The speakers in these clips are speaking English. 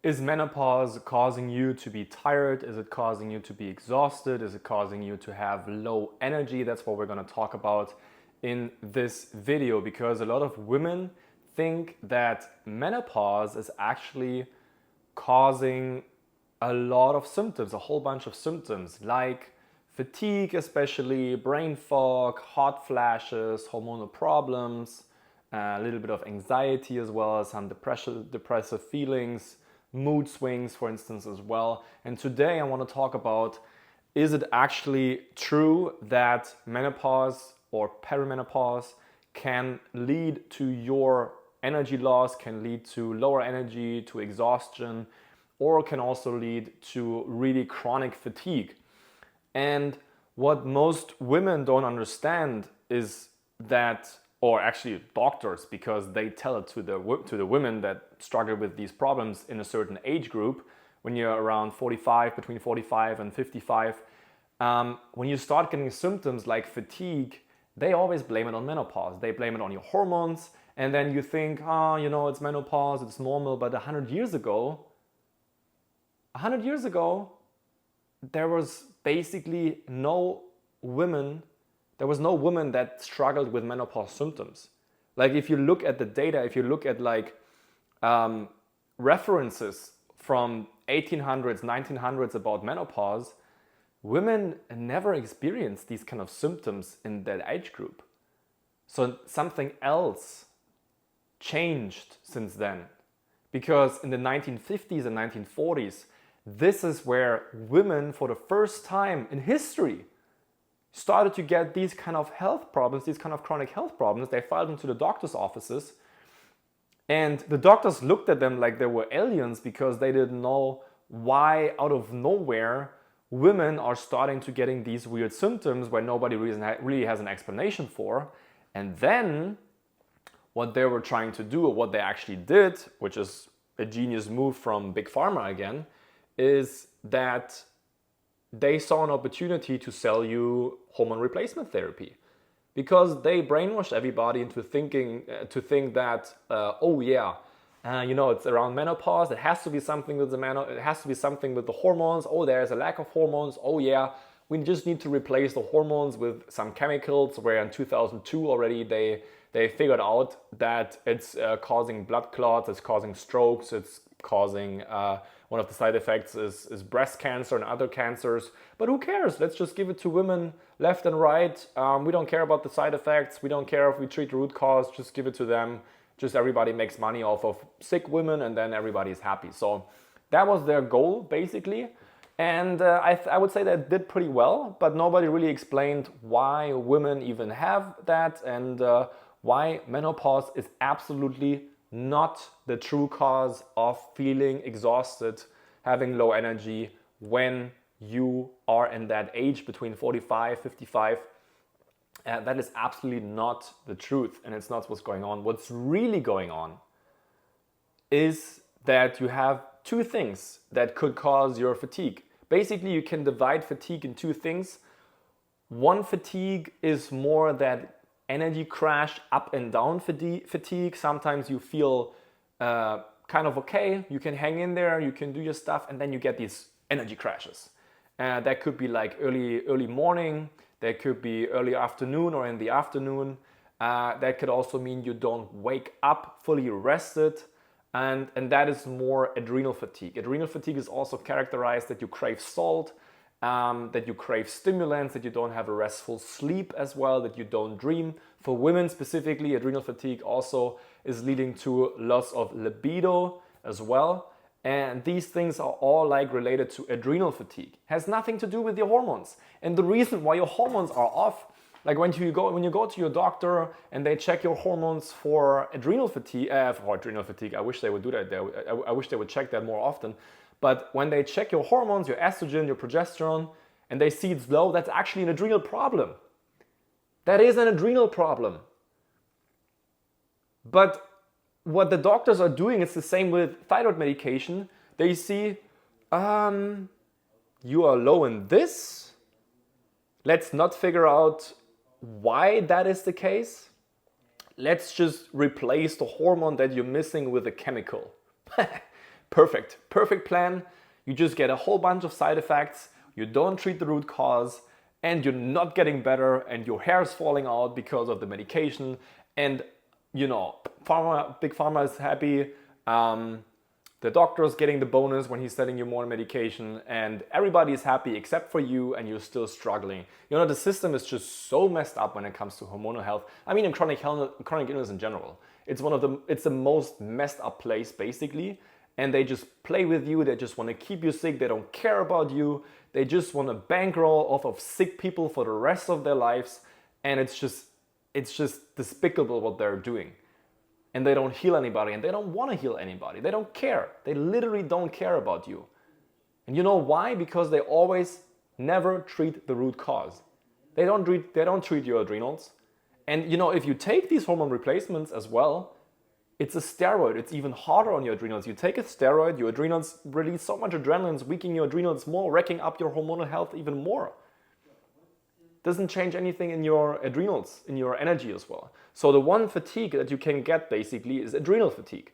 Is menopause causing you to be tired? Is it causing you to be exhausted? Is it causing you to have low energy? That's what we're going to talk about in this video, because a lot of women think that menopause is actually causing a lot of symptoms, a whole bunch of symptoms like fatigue, especially brain fog, hot flashes, hormonal problems, a little bit of anxiety as well, some depressive feelings, mood swings, for instance, as well. And today I want to talk about, is it actually true that menopause or perimenopause can lead to your energy loss, can lead to lower energy, to exhaustion, or can also lead to really chronic fatigue? And what most women don't understand is that, or actually doctors, because they tell it to the women that struggle with these problems in a certain age group, when you're around 45, between 45 and 55, when you start getting symptoms like fatigue, they always blame it on menopause. They blame it on your hormones, and then you think, oh, it's menopause, it's normal. But 100 years ago, there was basically no women that struggled with menopause symptoms. Like, if you look at the data, if you look at references from 1800s, 1900s about menopause, women never experienced these kind of symptoms in that age group. So something else changed since then, because in the 1950s and 1940s, this is where women, for the first time in history, started to get these kind of health problems, these kind of chronic health problems. They filed into the doctor's offices, and the doctors looked at them like they were aliens, because they didn't know why out of nowhere women are starting to getting these weird symptoms where nobody really has an explanation for. And then what they were trying to do, or what they actually did, which is a genius move from Big Pharma again, is that they saw an opportunity to sell you hormone replacement therapy, because they brainwashed everybody into think that it's around menopause, it has to be something with it has to be something with the hormones. Oh, there's a lack of hormones. Oh yeah, we just need to replace the hormones with some chemicals, where in 2002 already they figured out that it's causing blood clots, it's causing strokes, it's causing one of the side effects is breast cancer and other cancers. But who cares? Let's just give it to women left and right. We don't care about the side effects. We don't care if we treat the root cause. Just give it to them. Just everybody makes money off of sick women, and then everybody's happy. So that was their goal, basically. And I would say that did pretty well, but nobody really explained why women even have that, and why menopause is absolutely not the true cause of feeling exhausted, having low energy when you are in that age between 45, 55. That is absolutely not the truth, and it's not what's going on. What's really going on is that you have two things that could cause your fatigue. Basically, you can divide fatigue in two things. One fatigue is more that energy crash, up and down fatigue. Sometimes you feel kind of okay, you can hang in there, you can do your stuff, and then you get these energy crashes. That could be like early morning, that could be early afternoon or in the afternoon. That could also mean you don't wake up fully rested, and that is more adrenal fatigue. Adrenal fatigue is also characterized that you crave salt, that you crave stimulants, that you don't have a restful sleep as well, that you don't dream. For women specifically, adrenal fatigue also is leading to loss of libido as well. And these things are all related to adrenal fatigue. Has nothing to do with your hormones. And the reason why your hormones are off, like when you go to your doctor and they check your hormones for adrenal fatigue, I wish they would do that. I wish they would check that more often. But when they check your hormones, your estrogen, your progesterone, and they see it's low, that's actually an adrenal problem. That is an adrenal problem. But what the doctors are doing is the same with thyroid medication. They see, you are low in this. Let's not figure out why that is the case. Let's just replace the hormone that you're missing with a chemical. Perfect plan. You just get a whole bunch of side effects, you don't treat the root cause, and you're not getting better, and your hair is falling out because of the medication, and big pharma is happy. The doctor is getting the bonus when he's sending you more medication, and everybody is happy except for you, and you're still struggling. The system is just so messed up when it comes to hormonal health. I mean, in chronic illness in general. It's the most messed up place, basically. And they just play with you. They just want to keep you sick. They don't care about you. They just want to bankroll off of sick people for the rest of their lives. And it's just despicable what they're doing. And they don't heal anybody, and they don't want to heal anybody. They don't care. They literally don't care about you. And you know why? Because they always never treat the root cause. They don't treat your adrenals. And if you take these hormone replacements as well, it's a steroid. It's even harder on your adrenals. You take a steroid, your adrenals release so much adrenaline, it's weakening your adrenals more, wrecking up your hormonal health even more. Doesn't change anything in your adrenals, in your energy as well. So the one fatigue that you can get basically is adrenal fatigue.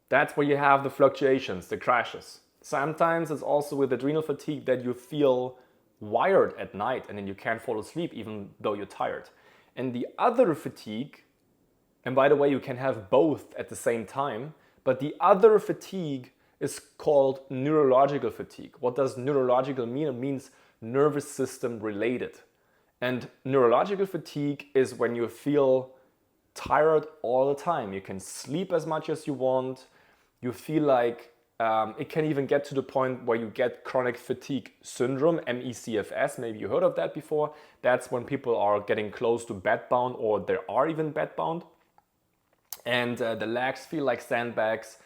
That's where you have the fluctuations, the crashes. Sometimes it's also with adrenal fatigue that you feel wired at night and then you can't fall asleep even though you're tired. And the other fatigue, and by the way, you can have both at the same time, but the other fatigue is called neurological fatigue. What does neurological mean? It means nervous system related. And neurological fatigue is when you feel tired all the time. You can sleep as much as you want. You feel like it can even get to the point where you get chronic fatigue syndrome, MECFS. Maybe you heard of that before. That's when people are getting close to bedbound or they are even bedbound. And the legs feel like sandbags.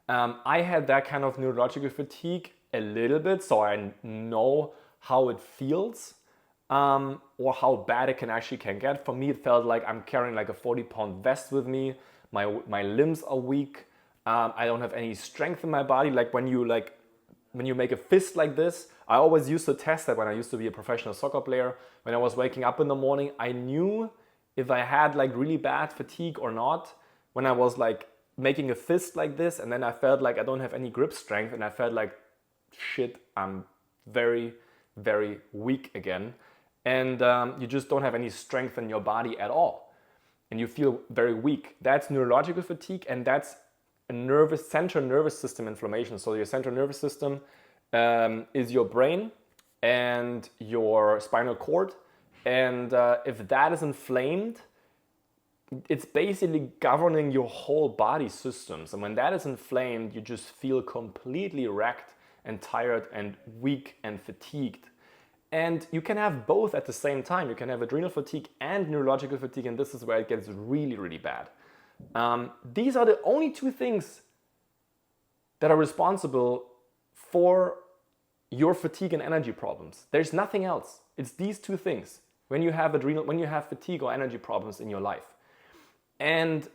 I had that kind of neurological fatigue a little bit, so I know how it feels or how bad it can get. For me, it felt like I'm carrying like a 40-pound vest with me. My limbs are weak. I don't have any strength in my body. Like when you make a fist like this, I always used to test that when I used to be a professional soccer player. When I was waking up in the morning, I knew if I had like really bad fatigue or not. When I was like making a fist like this, and then I felt like I don't have any grip strength, and I felt like, shit, I'm very, very weak again. And you just don't have any strength in your body at all. And you feel very weak. That's neurological fatigue, and that's a central nervous system inflammation. So your central nervous system is your brain and your spinal cord. And if that is inflamed, it's basically governing your whole body systems. And when that is inflamed, you just feel completely wrecked and tired and weak and fatigued. And you can have both at the same time. You can have adrenal fatigue and neurological fatigue, and this is where it gets really, really bad. These are the only two things that are responsible for your fatigue and energy problems. There's nothing else. It's these two things when you have fatigue or energy problems in your life. And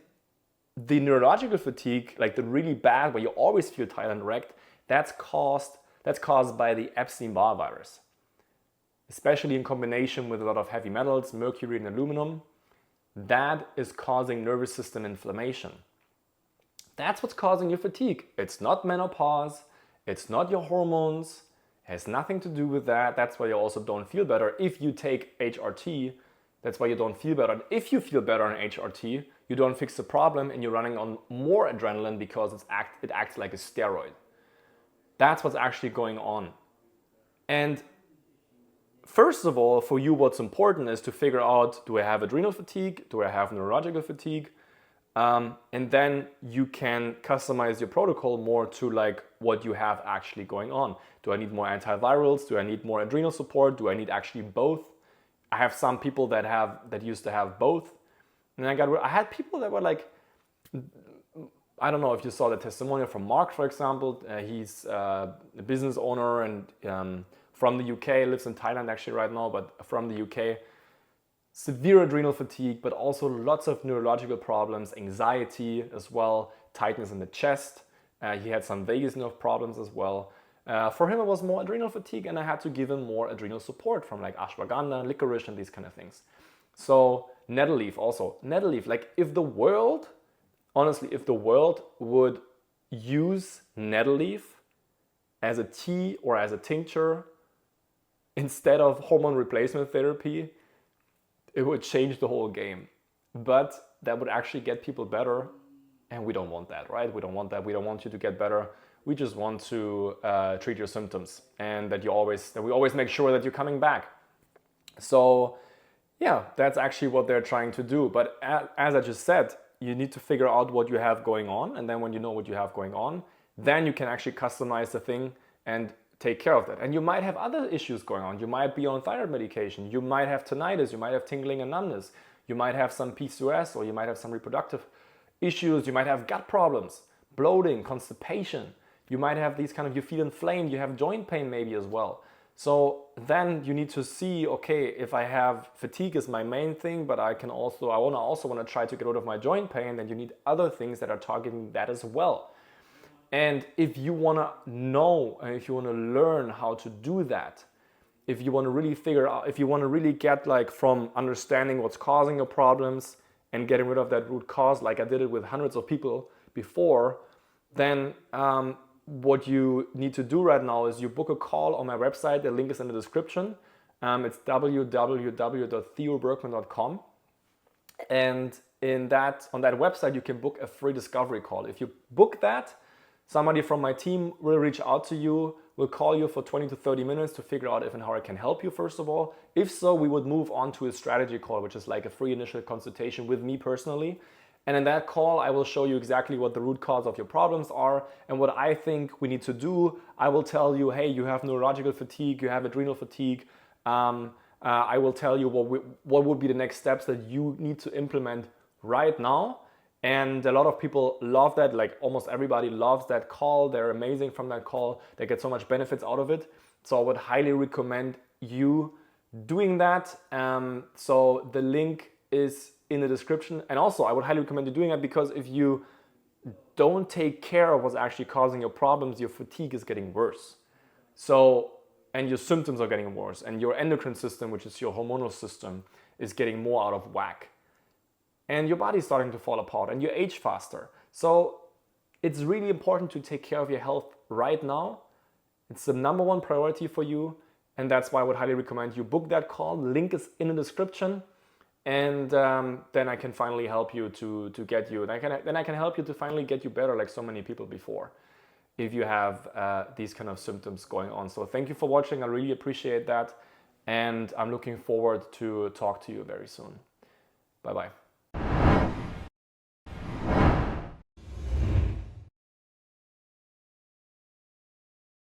the neurological fatigue, like the really bad, where you always feel tired and wrecked, that's caused by the Epstein-Barr virus, especially in combination with a lot of heavy metals, mercury and aluminum. That is causing nervous system inflammation. That's what's causing your fatigue. It's not menopause. It's not your hormones. It has nothing to do with that. That's why you also don't feel better. If you take HRT, that's why you don't feel better. And if you feel better on HRT, you don't fix the problem and you're running on more adrenaline because it acts like a steroid. That's what's actually going on. And first of all, for you, what's important is to figure out, do I have adrenal fatigue? Do I have neurological fatigue? And then you can customize your protocol more to like what you have actually going on. Do I need more antivirals? Do I need more adrenal support? Do I need actually both? I have some people that used to have both. And I had people that were like, I don't know if you saw the testimonial from Mark, for example. He's a business owner and from the UK, lives in Thailand actually right now, but from the UK. Severe adrenal fatigue, but also lots of neurological problems, anxiety as well, tightness in the chest. He had some vagus nerve problems as well. For him, it was more adrenal fatigue, and I had to give him more adrenal support from like ashwagandha, licorice, and these kind of things. So nettle leaf, like if the world would use nettle leaf as a tea or as a tincture instead of hormone replacement therapy, it would change the whole game. But that would actually get people better, and we don't want that, right? We don't want that. We don't want you to get better. We just want to treat your symptoms, and that we always make sure that you're coming back. So yeah, that's actually what they're trying to do. But as I just said, you need to figure out what you have going on, and then when you know what you have going on, then you can actually customize the thing and take care of that. And you might have other issues going on. You might be on thyroid medication. You might have tinnitus. You might have tingling and numbness. You might have some PCOS, or you might have some reproductive issues. You might have gut problems, bloating, constipation. You might have these kind of, you feel inflamed. You have joint pain maybe as well. So then you need to see, okay, if I have fatigue is my main thing, but I also want to try to get rid of my joint pain, then you need other things that are targeting that as well. And if you want to know, and if you want to learn how to do that, if you want to really figure out, if you want to really get like from understanding what's causing your problems and getting rid of that root cause, like I did it with hundreds of people before, then what you need to do right now is you book a call on my website. The link is in the description. It's www.theobergmann.com. And on that website, you can book a free discovery call. If you book that, somebody from my team will reach out to you, will call you for 20 to 30 minutes to figure out if and how I can help you, first of all. If so, we would move on to a strategy call, which is like a free initial consultation with me personally. And in that call, I will show you exactly what the root cause of your problems are and what I think we need to do. I will tell you, hey, you have neurological fatigue, you have adrenal fatigue. I will tell you what would be the next steps that you need to implement right now. And a lot of people love that, like almost everybody loves that call. They're amazing from that call. They get so much benefits out of it. So I would highly recommend you doing that. So the link is in the description. And also I would highly recommend you doing that, because if you don't take care of what's actually causing your problems, your fatigue is getting worse. So, and your symptoms are getting worse, and your endocrine system, which is your hormonal system, is getting more out of whack. And your body's starting to fall apart, and you age faster. So it's really important to take care of your health right now. It's the number one priority for you. And that's why I would highly recommend you book that call. The link is in the description. And then I can finally help you to get you. Then I can help you to finally get you better, like so many people before, if you have these kind of symptoms going on. So thank you for watching. I really appreciate that. And I'm looking forward to talk to you very soon. Bye-bye.